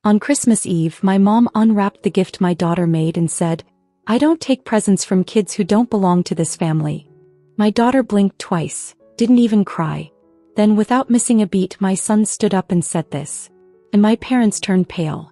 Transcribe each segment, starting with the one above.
On Christmas Eve, my mom unwrapped the gift my daughter made and said, "I don't take presents from kids who don't belong to this family." My daughter blinked twice, didn't even cry. Then, without missing a beat, my son stood up and said this. And my parents turned pale.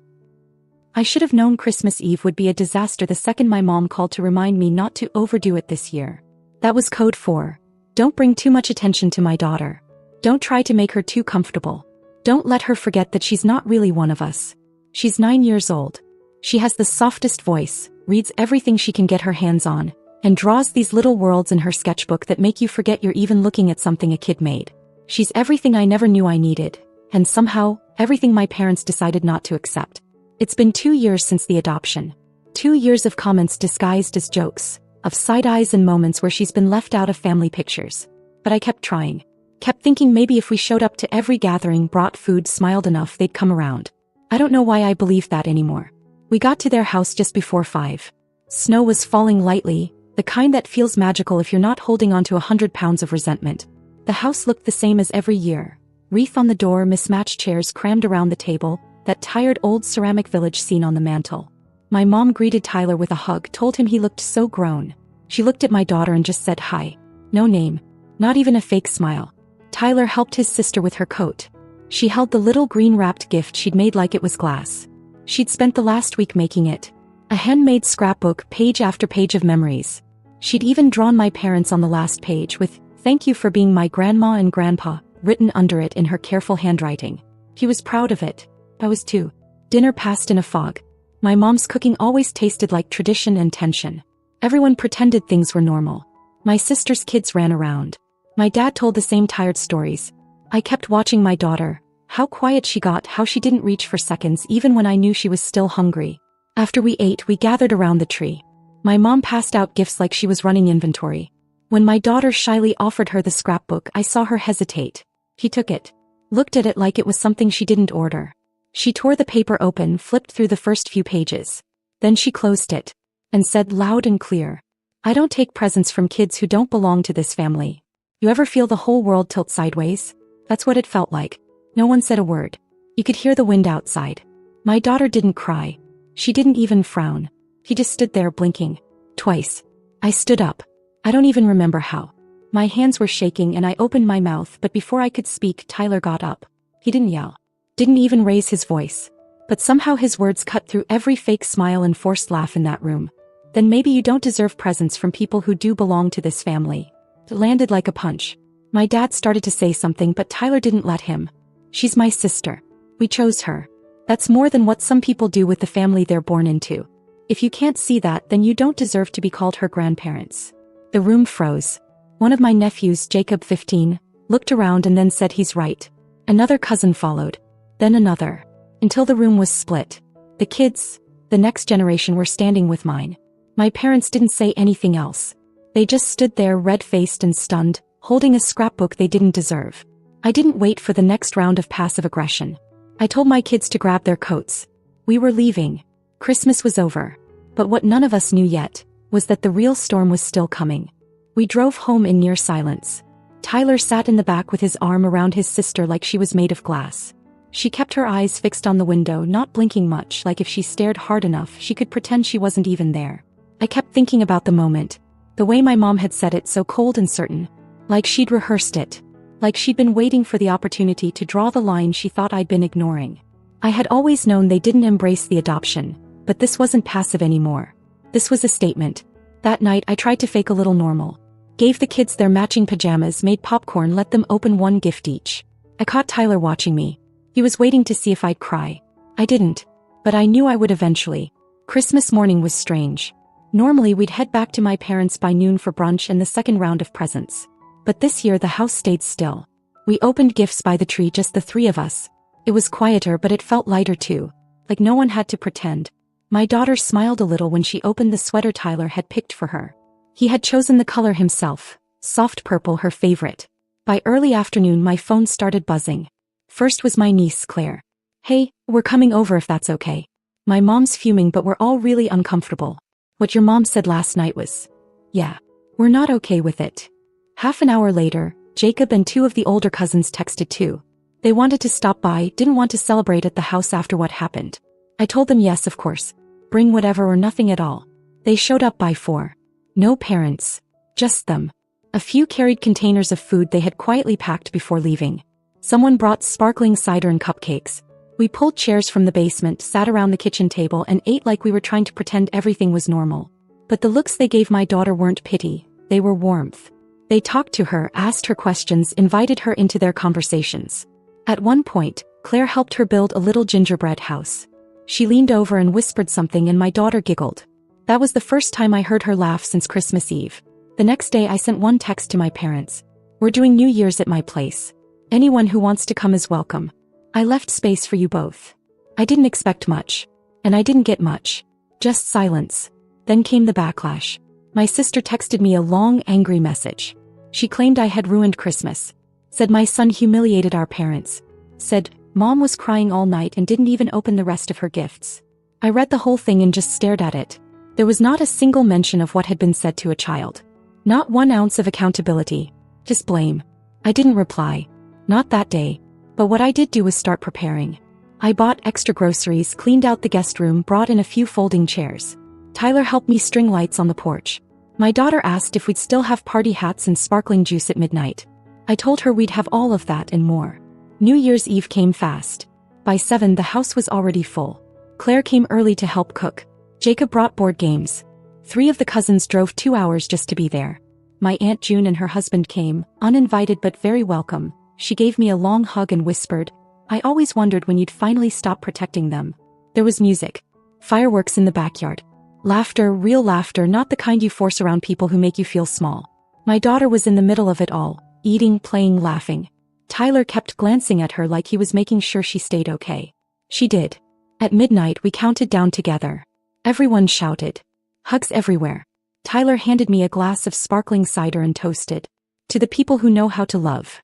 I should have known Christmas Eve would be a disaster the second my mom called to remind me not to overdo it this year. That was code for, don't bring too much attention to my daughter. Don't try to make her too comfortable. Don't let her forget that she's not really one of us. She's 9 years old. She has the softest voice, reads everything she can get her hands on, and draws these little worlds in her sketchbook that make you forget you're even looking at something a kid made. She's everything I never knew I needed, and somehow, everything my parents decided not to accept. It's been 2 years since the adoption. 2 years of comments disguised as jokes, of side eyes and moments where she's been left out of family pictures. But I kept trying. Kept thinking maybe if we showed up to every gathering, brought food, smiled enough, they'd come around. I don't know why I believe that anymore. We got to their house just before 5. Snow was falling lightly, the kind that feels magical if you're not holding on to 100 pounds of resentment. The house looked the same as every year. Wreath on the door, mismatched chairs crammed around the table, that tired old ceramic village scene on the mantel. My mom greeted Tyler with a hug, told him he looked so grown. She looked at my daughter and just said hi. No name. Not even a fake smile. Tyler helped his sister with her coat. She held the little green-wrapped gift she'd made like it was glass. She'd spent the last week making it. A handmade scrapbook, page after page of memories. She'd even drawn my parents on the last page with, "Thank you for being my grandma and grandpa," written under it in her careful handwriting. He was proud of it. I was too. Dinner passed in a fog. My mom's cooking always tasted like tradition and tension. Everyone pretended things were normal. My sister's kids ran around. My dad told the same tired stories. I kept watching my daughter, how quiet she got, how she didn't reach for seconds even when I knew she was still hungry. After we ate, we gathered around the tree. My mom passed out gifts like she was running inventory. When my daughter shyly offered her the scrapbook, I saw her hesitate. He took it. Looked at it like it was something she didn't order. She tore the paper open, flipped through the first few pages. Then she closed it. And said loud and clear, "I don't take presents from kids who don't belong to this family." You ever feel the whole world tilt sideways? That's what it felt like. No one said a word. You could hear the wind outside. My daughter didn't cry. She didn't even frown. He just stood there blinking. Twice. I stood up. I don't even remember how. My hands were shaking and I opened my mouth, but before I could speak, Tyler got up. He didn't yell. Didn't even raise his voice. But somehow his words cut through every fake smile and forced laugh in that room. "Then maybe you don't deserve presents from people who do belong to this family." It landed like a punch. My dad started to say something, but Tyler didn't let him. "She's my sister. We chose her. That's more than what some people do with the family they're born into. If you can't see that, then you don't deserve to be called her grandparents." The room froze. One of my nephews, Jacob 15, looked around and then said, "He's right." Another cousin followed. Then another. Until the room was split. The kids, the next generation, were standing with mine. My parents didn't say anything else. They just stood there red-faced and stunned, holding a scrapbook they didn't deserve. I didn't wait for the next round of passive aggression. I told my kids to grab their coats. We were leaving. Christmas was over. But what none of us knew yet was that the real storm was still coming. We drove home in near silence. Tyler sat in the back with his arm around his sister like she was made of glass. She kept her eyes fixed on the window, not blinking much, like if she stared hard enough, she could pretend she wasn't even there. I kept thinking about the moment. The way my mom had said it, so cold and certain. Like she'd rehearsed it. Like she'd been waiting for the opportunity to draw the line she thought I'd been ignoring. I had always known they didn't embrace the adoption, but this wasn't passive anymore. This was a statement. That night I tried to fake a little normal. Gave the kids their matching pajamas, made popcorn, let them open one gift each. I caught Tyler watching me. He was waiting to see if I'd cry. I didn't. But I knew I would eventually. Christmas morning was strange. Normally we'd head back to my parents by noon for brunch and the second round of presents. But this year the house stayed still. We opened gifts by the tree, just the three of us. It was quieter, but it felt lighter too. Like no one had to pretend. My daughter smiled a little when she opened the sweater Tyler had picked for her. He had chosen the color himself. Soft purple, her favorite. By early afternoon my phone started buzzing. First was my niece, Claire. "Hey, we're coming over if that's okay." My mom's fuming, but we're all really uncomfortable. "What your mom said last night was..." "Yeah. We're not okay with it." Half an hour later, Jacob and two of the older cousins texted too. They wanted to stop by, didn't want to celebrate at the house after what happened. I told them yes, of course. Bring whatever or nothing at all. They showed up by 4. No parents. Just them. A few carried containers of food they had quietly packed before leaving. Someone brought sparkling cider and cupcakes. We pulled chairs from the basement, sat around the kitchen table and ate like we were trying to pretend everything was normal. But the looks they gave my daughter weren't pity, they were warmth. They talked to her, asked her questions, invited her into their conversations. At one point, Claire helped her build a little gingerbread house. She leaned over and whispered something and my daughter giggled. That was the first time I heard her laugh since Christmas Eve. The next day I sent one text to my parents. We're doing New Year's at my place. Anyone who wants to come is welcome. I left space for you both. I didn't expect much. And I didn't get much. Just silence. Then came the backlash. My sister texted me a long, angry message. She claimed I had ruined Christmas. Said my son humiliated our parents. Said, Mom was crying all night and didn't even open the rest of her gifts. I read the whole thing and just stared at it. There was not a single mention of what had been said to a child. Not 1 ounce of accountability. Just blame. I didn't reply. Not that day. But what I did do was start preparing. I bought extra groceries, cleaned out the guest room, brought in a few folding chairs. Tyler helped me string lights on the porch. My daughter asked if we'd still have party hats and sparkling juice at midnight. I told her we'd have all of that and more. New Year's Eve came fast. By 7 the house was already full. Claire came early to help cook. Jacob brought board games. 3 of the cousins drove 2 hours just to be there. My Aunt June and her husband came, uninvited but very welcome. She gave me a long hug and whispered, I always wondered when you'd finally stop protecting them. There was music. Fireworks in the backyard. Laughter, real laughter, not the kind you force around people who make you feel small. My daughter was in the middle of it all, eating, playing, laughing. Tyler kept glancing at her like he was making sure she stayed okay. She did. At midnight we counted down together. Everyone shouted. Hugs everywhere. Tyler handed me a glass of sparkling cider and toasted. To the people who know how to love.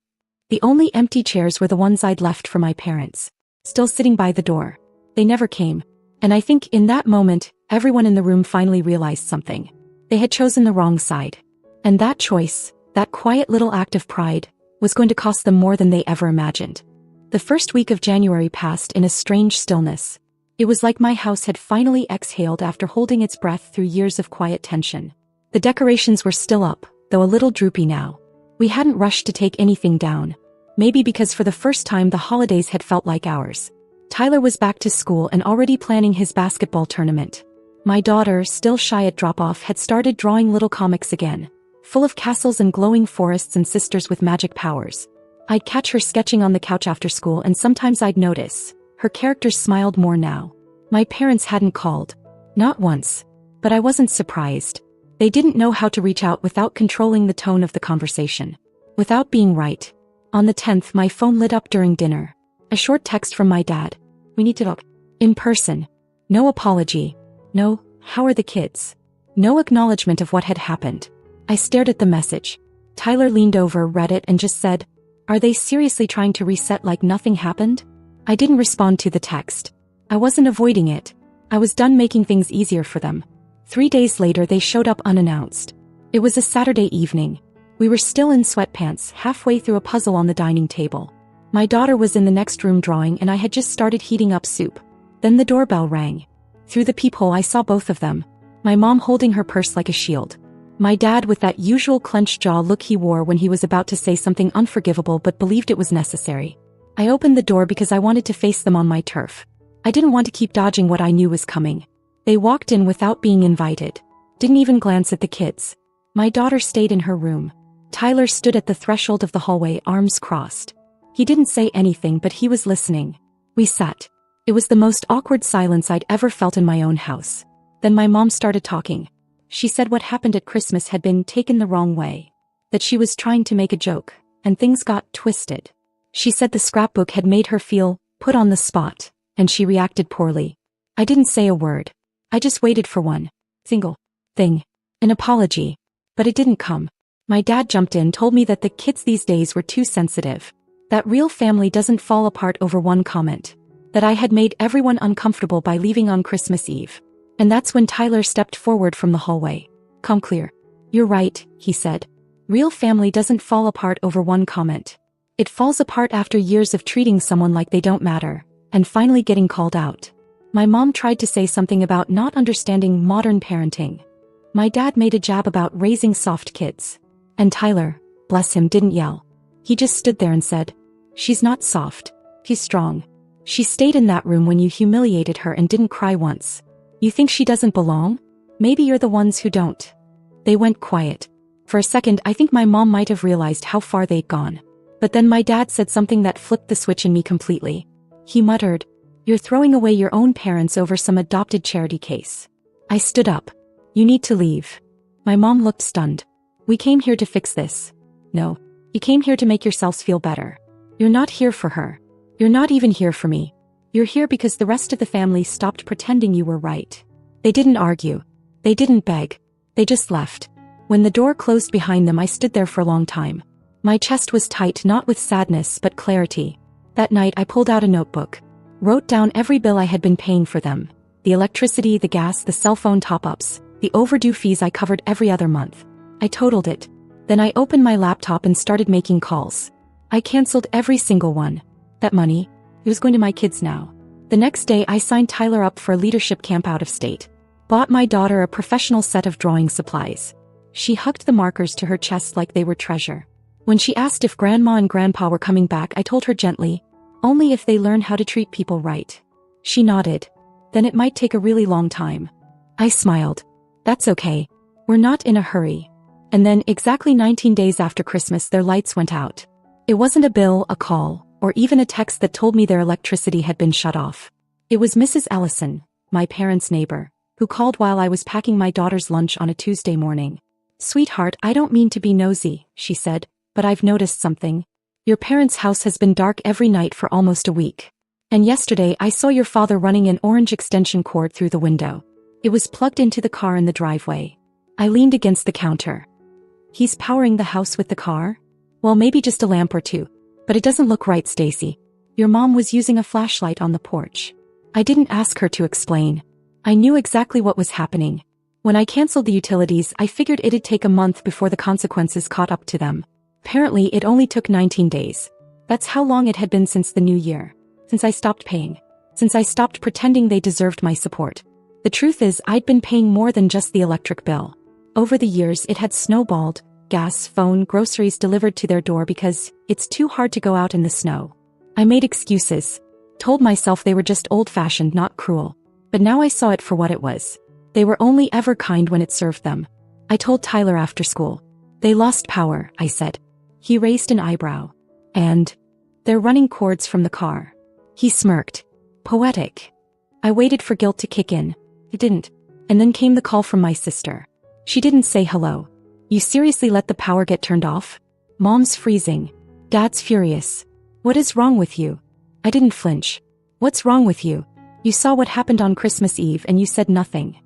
The only empty chairs were the ones I'd left for my parents. Still sitting by the door. They never came. And I think in that moment, everyone in the room finally realized something. They had chosen the wrong side. And that choice, that quiet little act of pride, was going to cost them more than they ever imagined. The first week of January passed in a strange stillness. It was like my house had finally exhaled after holding its breath through years of quiet tension. The decorations were still up, though a little droopy now. We hadn't rushed to take anything down. Maybe because for the first time the holidays had felt like ours. Tyler was back to school and already planning his basketball tournament. My daughter, still shy at drop-off, had started drawing little comics again, full of castles and glowing forests and sisters with magic powers. I'd catch her sketching on the couch after school and sometimes I'd notice. Her characters smiled more now. My parents hadn't called. Not once. But I wasn't surprised. They didn't know how to reach out without controlling the tone of the conversation. Without being right. On the 10th, my phone lit up during dinner. A short text from my dad. We need to talk. In person. No apology. No, how are the kids? No acknowledgement of what had happened. I stared at the message. Tyler leaned over, read it, and just said, Are they seriously trying to reset like nothing happened? I didn't respond to the text. I wasn't avoiding it. I was done making things easier for them. 3 days later they showed up unannounced. It was a Saturday evening. We were still in sweatpants, halfway through a puzzle on the dining table. My daughter was in the next room drawing and I had just started heating up soup. Then the doorbell rang. Through the peephole I saw both of them. My mom holding her purse like a shield. My dad with that usual clenched jaw look he wore when he was about to say something unforgivable but believed it was necessary. I opened the door because I wanted to face them on my turf. I didn't want to keep dodging what I knew was coming. They walked in without being invited. Didn't even glance at the kids. My daughter stayed in her room. Tyler stood at the threshold of the hallway, arms crossed. He didn't say anything but he was listening. We sat. It was the most awkward silence I'd ever felt in my own house. Then my mom started talking. She said what happened at Christmas had been taken the wrong way. That she was trying to make a joke, and things got twisted. She said the scrapbook had made her feel put on the spot, and she reacted poorly. I didn't say a word. I just waited for one single thing. An apology. But it didn't come. My dad jumped in, told me that the kids these days were too sensitive. That real family doesn't fall apart over one comment. That I had made everyone uncomfortable by leaving on Christmas Eve. And that's when Tyler stepped forward from the hallway. Come clear. You're right, he said. Real family doesn't fall apart over one comment. It falls apart after years of treating someone like they don't matter, and finally getting called out. My mom tried to say something about not understanding modern parenting. My dad made a jab about raising soft kids. And Tyler, bless him, didn't yell. He just stood there and said, "She's not soft. She's strong. She stayed in that room when you humiliated her and didn't cry once. You think she doesn't belong? Maybe you're the ones who don't." They went quiet. For a second, I think my mom might have realized how far they'd gone. But then my dad said something that flipped the switch in me completely. He muttered, "You're throwing away your own parents over some adopted charity case." I stood up. "You need to leave." My mom looked stunned. "We came here to fix this." "No. You came here to make yourselves feel better. You're not here for her. You're not even here for me. You're here because the rest of the family stopped pretending you were right." They didn't argue. They didn't beg. They just left. When the door closed behind them, I stood there for a long time. My chest was tight, not with sadness but clarity. That night I pulled out a notebook. Wrote down every bill I had been paying for them. The electricity, the gas, the cell phone top-ups, the overdue fees I covered every other month. I totaled it. Then I opened my laptop and started making calls. I canceled every single one. That money, it was going to my kids now. The next day I signed Tyler up for a leadership camp out of state. Bought my daughter a professional set of drawing supplies. She hugged the markers to her chest like they were treasure. When she asked if Grandma and Grandpa were coming back, I told her gently, "Only if they learn how to treat people right." She nodded. "Then it might take a really long time." I smiled. "That's okay. We're not in a hurry." And then, exactly 19 days after Christmas, their lights went out. It wasn't a bill, a call, or even a text that told me their electricity had been shut off. It was Mrs. Ellison, my parents' neighbor, who called while I was packing my daughter's lunch on a Tuesday morning. "Sweetheart, I don't mean to be nosy," she said, "but I've noticed something. Your parents' house has been dark every night for almost a week. And yesterday I saw your father running an orange extension cord through the window. It was plugged into the car in the driveway." I leaned against the counter. "He's powering the house with the car? Well, maybe just a lamp or two. But it doesn't look right, Stacy. Your mom was using a flashlight on the porch." I didn't ask her to explain. I knew exactly what was happening. When I canceled the utilities, I figured it'd take a month before the consequences caught up to them. Apparently, it only took 19 days. That's how long it had been since the new year. Since I stopped paying. Since I stopped pretending they deserved my support. The truth is, I'd been paying more than just the electric bill. Over the years, it had snowballed. Gas, phone, groceries delivered to their door because it's too hard to go out in the snow. I made excuses. Told myself they were just old-fashioned, not cruel. But now I saw it for what it was. They were only ever kind when it served them. I told Tyler after school. "They lost power," I said. He raised an eyebrow. "And they're running cords from the car." He smirked. "Poetic." I waited for guilt to kick in. It didn't. And then came the call from my sister. She didn't say hello. "You seriously let the power get turned off?" Mom's freezing. Dad's furious. "What is wrong with you?" I didn't flinch. "What's wrong with you? You saw what happened on Christmas Eve and you said nothing."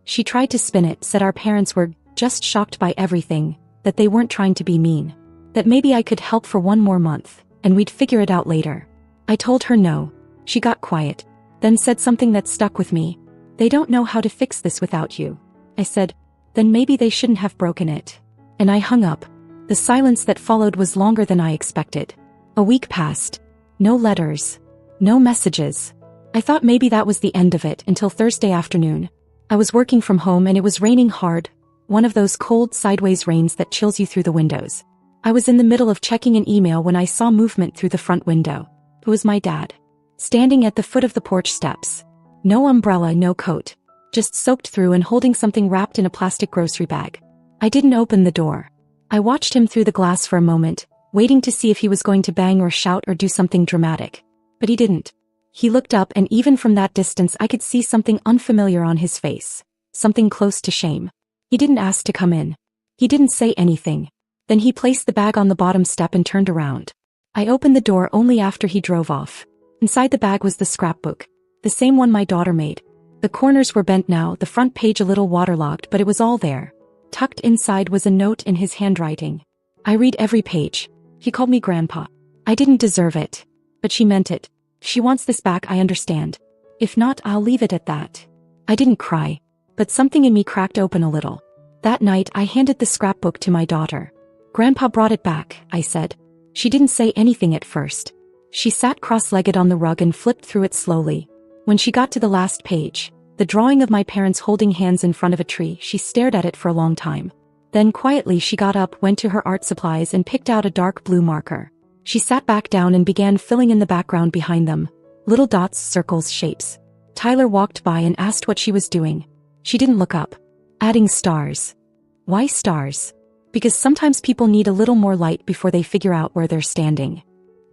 She tried to spin it, said our parents were just shocked by everything, that they weren't trying to be mean. That maybe I could help for one more month, and we'd figure it out later. I told her no. She got quiet, then said something that stuck with me. "They don't know how to fix this without you." I said, "Then maybe they shouldn't have broken it." And I hung up. The silence that followed was longer than I expected. A week passed. No letters. No messages. I thought maybe that was the end of it until Thursday afternoon. I was working from home and it was raining hard, one of those cold sideways rains that chills you through the windows. I was in the middle of checking an email when I saw movement through the front window. It was my dad. Standing at the foot of the porch steps. No umbrella, no coat. Just soaked through and holding something wrapped in a plastic grocery bag. I didn't open the door. I watched him through the glass for a moment, waiting to see if he was going to bang or shout or do something dramatic. But he didn't. He looked up and even from that distance I could see something unfamiliar on his face. Something close to shame. He didn't ask to come in. He didn't say anything. Then he placed the bag on the bottom step and turned around. I opened the door only after he drove off. Inside the bag was the scrapbook. The same one my daughter made. The corners were bent now, the front page a little waterlogged, but it was all there. Tucked inside was a note in his handwriting. I read every page. He called me Grandpa. I didn't deserve it. But she meant it. If she wants this back, I understand. If not, I'll leave it at that. I didn't cry. But something in me cracked open a little. That night, I handed the scrapbook to my daughter. "Grandpa brought it back," I said. She didn't say anything at first. She sat cross-legged on the rug and flipped through it slowly. When she got to the last page, the drawing of my parents holding hands in front of a tree, she stared at it for a long time. Then quietly she got up, went to her art supplies and picked out a dark blue marker. She sat back down and began filling in the background behind them. Little dots, circles, shapes. Tyler walked by and asked what she was doing. She didn't look up. Adding stars. Why stars? Because sometimes people need a little more light before they figure out where they're standing.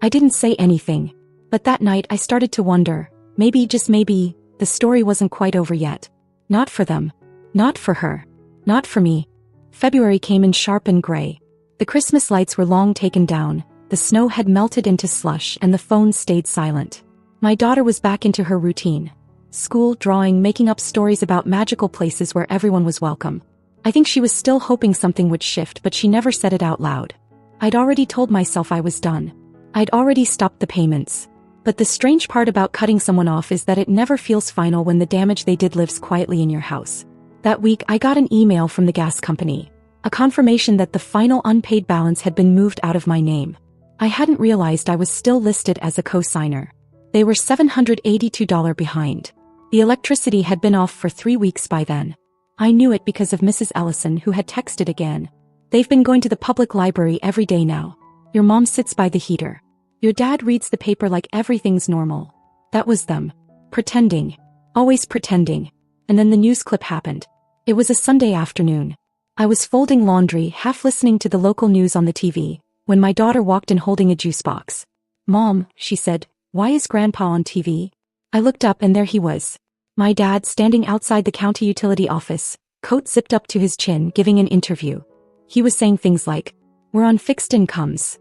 I didn't say anything. But that night I started to wonder, maybe, just maybe, the story wasn't quite over yet. Not for them. Not for her. Not for me. February came in sharp and gray. The Christmas lights were long taken down, the snow had melted into slush and the phone stayed silent. My daughter was back into her routine. School, drawing, making up stories about magical places where everyone was welcome. I think she was still hoping something would shift, but she never said it out loud. I'd already told myself I was done. I'd already stopped the payments. But the strange part about cutting someone off is that it never feels final when the damage they did lives quietly in your house. That week I got an email from the gas company. A confirmation that the final unpaid balance had been moved out of my name. I hadn't realized I was still listed as a co-signer. They were $782 behind. The electricity had been off for 3 weeks by then. I knew it because of Mrs. Ellison, who had texted again. They've been going to the public library every day now. Your mom sits by the heater. Your dad reads the paper like everything's normal. That was them. Pretending. Always pretending. And then the news clip happened. It was a Sunday afternoon. I was folding laundry, half listening to the local news on the TV, when my daughter walked in holding a juice box. "Mom," she said, "why is Grandpa on TV?" I looked up and there he was. My dad standing outside the county utility office, coat zipped up to his chin, giving an interview. He was saying things like, "We're on fixed incomes.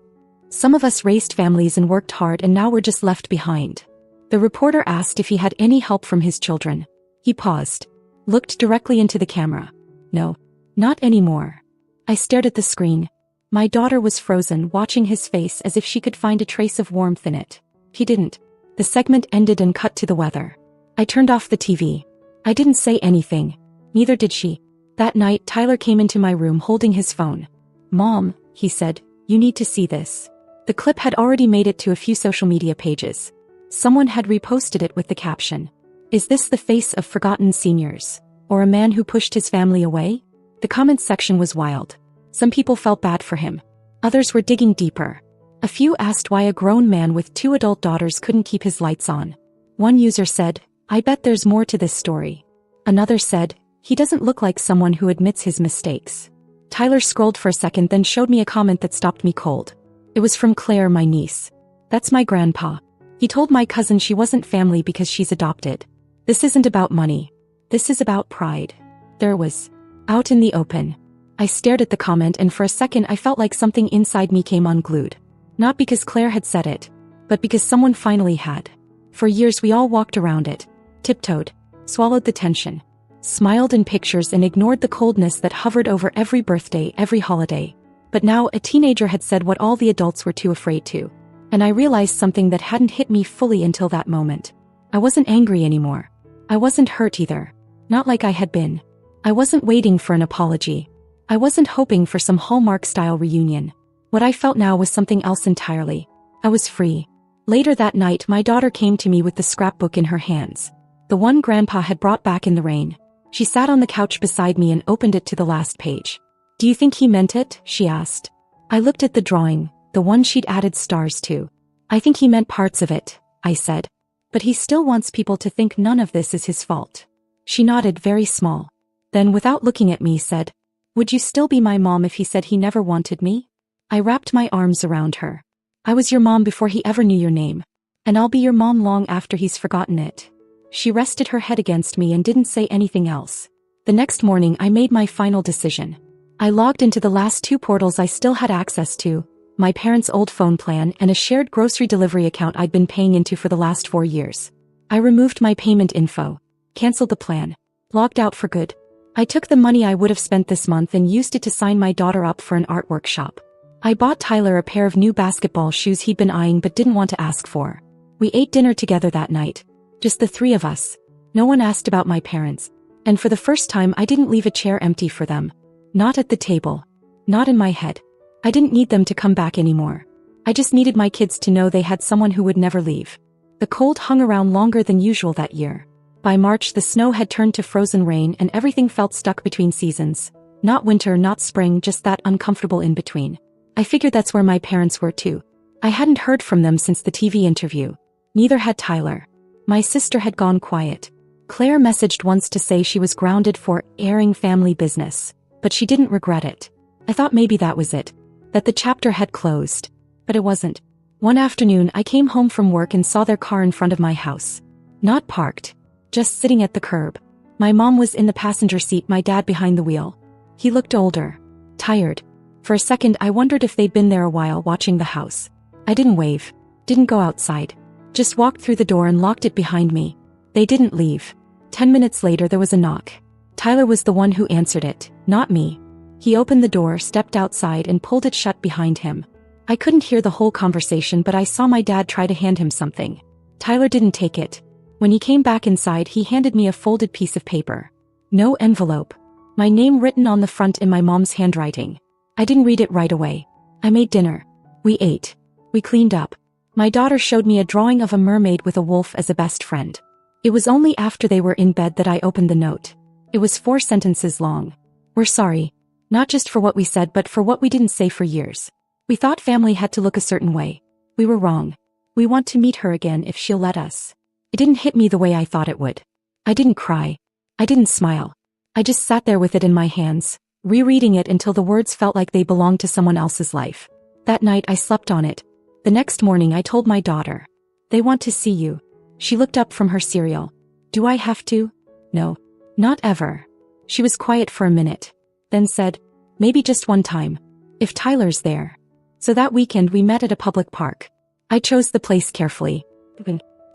Some of us raised families and worked hard and now we're just left behind." The reporter asked if he had any help from his children. He paused, looked directly into the camera. "No, not anymore." I stared at the screen. My daughter was frozen, watching his face as if she could find a trace of warmth in it. He didn't. The segment ended and cut to the weather. I turned off the TV. I didn't say anything. Neither did she. That night, Tyler came into my room holding his phone. "Mom," he said, "you need to see this." The clip had already made it to a few social media pages. Someone had reposted it with the caption, "Is this the face of forgotten seniors? Or a man who pushed his family away?" The comments section was wild. Some people felt bad for him. Others were digging deeper. A few asked why a grown man with 2 adult daughters couldn't keep his lights on. One user said, "I bet there's more to this story." Another said, "He doesn't look like someone who admits his mistakes." Tyler scrolled for a second, then showed me a comment that stopped me cold. It was from Claire, my niece. "That's my grandpa. He told my cousin she wasn't family because she's adopted. This isn't about money. This is about pride." There it was. Out in the open. I stared at the comment and for a second I felt like something inside me came unglued. Not because Claire had said it, but because someone finally had. For years we all walked around it, tiptoed, swallowed the tension, smiled in pictures and ignored the coldness that hovered over every birthday, every holiday. But now a teenager had said what all the adults were too afraid to. And I realized something that hadn't hit me fully until that moment. I wasn't angry anymore. I wasn't hurt either. Not like I had been. I wasn't waiting for an apology. I wasn't hoping for some Hallmark-style reunion. What I felt now was something else entirely. I was free. Later that night, my daughter came to me with the scrapbook in her hands. The one Grandpa had brought back in the rain. She sat on the couch beside me and opened it to the last page. "Do you think he meant it?" she asked. I looked at the drawing, the one she'd added stars to. "I think he meant parts of it," I said. "But he still wants people to think none of this is his fault." She nodded, very small. Then, without looking at me, said, "Would you still be my mom if he said he never wanted me?" I wrapped my arms around her. "I was your mom before he ever knew your name. And I'll be your mom long after he's forgotten it." She rested her head against me and didn't say anything else. The next morning I made my final decision. I logged into the last 2 portals I still had access to, my parents' old phone plan and a shared grocery delivery account I'd been paying into for the last 4 years. I removed my payment info, canceled the plan, logged out for good. I took the money I would have spent this month and used it to sign my daughter up for an art workshop. I bought Tyler a pair of new basketball shoes he'd been eyeing but didn't want to ask for. We ate dinner together that night. Just the 3 of us. No one asked about my parents. And for the first time I didn't leave a chair empty for them. Not at the table. Not in my head. I didn't need them to come back anymore. I just needed my kids to know they had someone who would never leave. The cold hung around longer than usual that year. By March, the snow had turned to frozen rain and everything felt stuck between seasons. Not winter, not spring, just that uncomfortable in-between. I figured that's where my parents were too. I hadn't heard from them since the TV interview. Neither had Tyler. My sister had gone quiet. Claire messaged once to say she was grounded for airing family business, but she didn't regret it. I thought maybe that was it, that the chapter had closed. But it wasn't. One afternoon, I came home from work and saw their car in front of my house. Not parked. Just sitting at the curb. My mom was in the passenger seat, my dad behind the wheel. He looked older. Tired. For a second, I wondered if they'd been there a while watching the house. I didn't wave. Didn't go outside. Just walked through the door and locked it behind me. They didn't leave. 10 minutes later, there was a knock. Tyler was the one who answered it, not me. He opened the door, stepped outside, and pulled it shut behind him. I couldn't hear the whole conversation, but I saw my dad try to hand him something. Tyler didn't take it. When he came back inside, he handed me a folded piece of paper. No envelope. My name written on the front in my mom's handwriting. I didn't read it right away. I made dinner. We ate. We cleaned up. My daughter showed me a drawing of a mermaid with a wolf as a best friend. It was only after they were in bed that I opened the note. It was 4 sentences long. We're sorry. Not just for what we said, but for what we didn't say for years. We thought family had to look a certain way. We were wrong. We want to meet her again if she'll let us. It didn't hit me the way I thought it would. I didn't cry. I didn't smile. I just sat there with it in my hands, rereading it until the words felt like they belonged to someone else's life. That night I slept on it. The next morning I told my daughter. They want to see you. She looked up from her cereal. Do I have to? No. Not ever. She was quiet for a minute. Then said, maybe just one time. If Tyler's there. So that weekend we met at a public park. I chose the place carefully.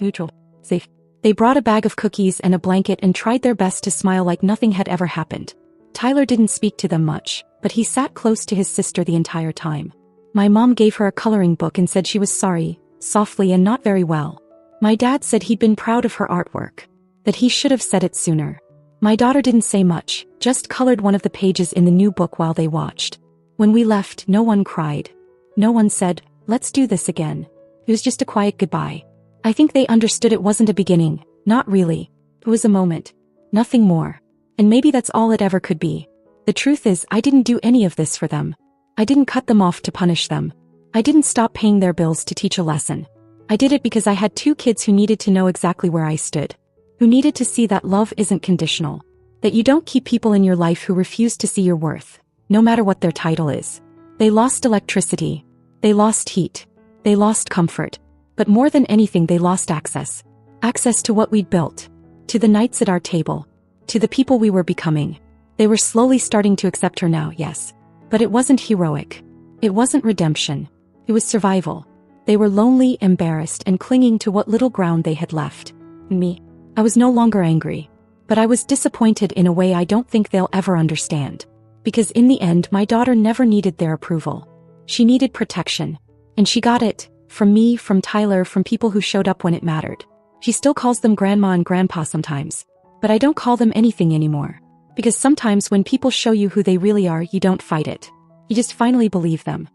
Neutral. Safe. They brought a bag of cookies and a blanket and tried their best to smile like nothing had ever happened. Tyler didn't speak to them much, but he sat close to his sister the entire time. My mom gave her a coloring book and said she was sorry, softly and not very well. My dad said he'd been proud of her artwork. That he should have said it sooner. My daughter didn't say much, just colored one of the pages in the new book while they watched. When we left, no one cried. No one said, let's do this again. It was just a quiet goodbye. I think they understood it wasn't a beginning, not really. It was a moment. Nothing more. And maybe that's all it ever could be. The truth is, I didn't do any of this for them. I didn't cut them off to punish them. I didn't stop paying their bills to teach a lesson. I did it because I had 2 kids who needed to know exactly where I stood. Who needed to see that love isn't conditional. That you don't keep people in your life who refuse to see your worth, no matter what their title is. They lost electricity. They lost heat. They lost comfort. But more than anything, they lost access. Access to what we'd built. To the nights at our table. To the people we were becoming. They were slowly starting to accept her now, yes. But it wasn't heroic. It wasn't redemption. It was survival. They were lonely, embarrassed, and clinging to what little ground they had left. Me. I was no longer angry. But I was disappointed in a way I don't think they'll ever understand. Because in the end, my daughter never needed their approval. She needed protection. And she got it. From me, from Tyler, from people who showed up when it mattered. She still calls them grandma and grandpa sometimes. But I don't call them anything anymore. Because sometimes when people show you who they really are, you don't fight it. You just finally believe them.